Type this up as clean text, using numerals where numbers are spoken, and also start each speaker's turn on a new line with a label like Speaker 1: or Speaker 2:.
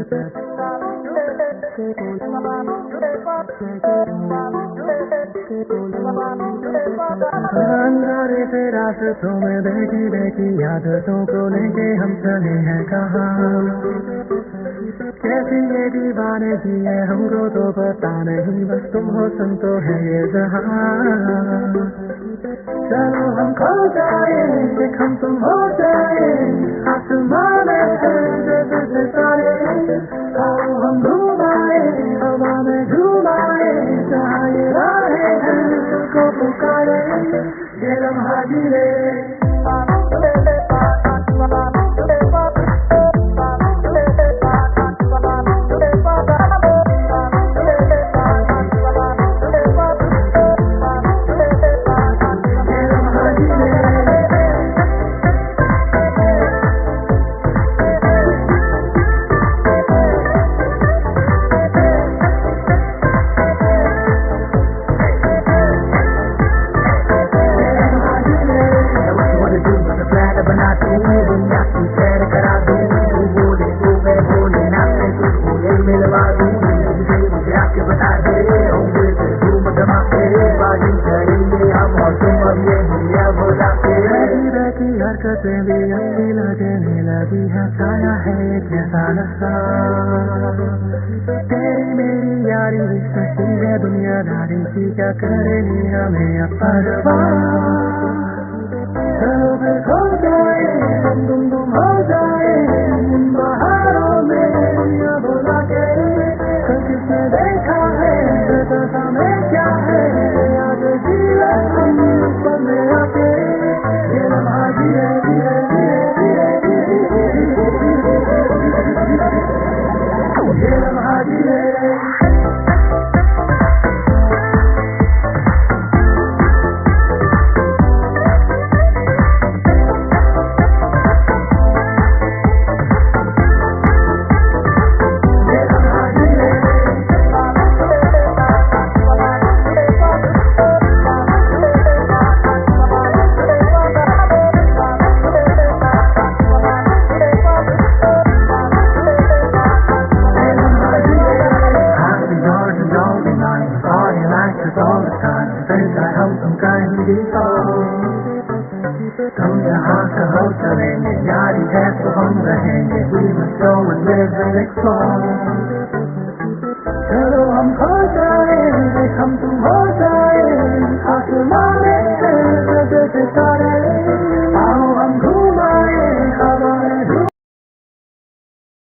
Speaker 1: अंधारे से रास्तों में देखी देखी आदतों को लेके हम चले हैं कहाँ। कैसी ये दीवाने जी है हमको तो पता नहीं, बस तुम हो सुन तो है ये जहाँ। चलो हम खो जाए, हम तुम हो जाए, आसमान जैसे सितारे। आओ हम घुमाए, हवा में घुमाए, जहाँ ये राहें हैं सबको पुकारे, ये लम्हा जीले। हरकतें भी अच्छी लगने लगी है, छाया है एक ऐसा नशा। तेरी मेरी यारी सच्ची है दुनियादारी की, क्या करेंगे हमें अब परवाह। चलो फिर खो जाए हम तुम हो जाए इन बहारों में, दुनिया बुला के कल किसने देखा है बता में क्या है, आज जीवन हम ऊपर में आके ये लम्हा धीरे धीरे धीरे धीरे ये लम्हा धीरे। तुम यहाँ कहो चलेंगे, यारी है तो हम रहेंगे, we must go and live and explore। चलो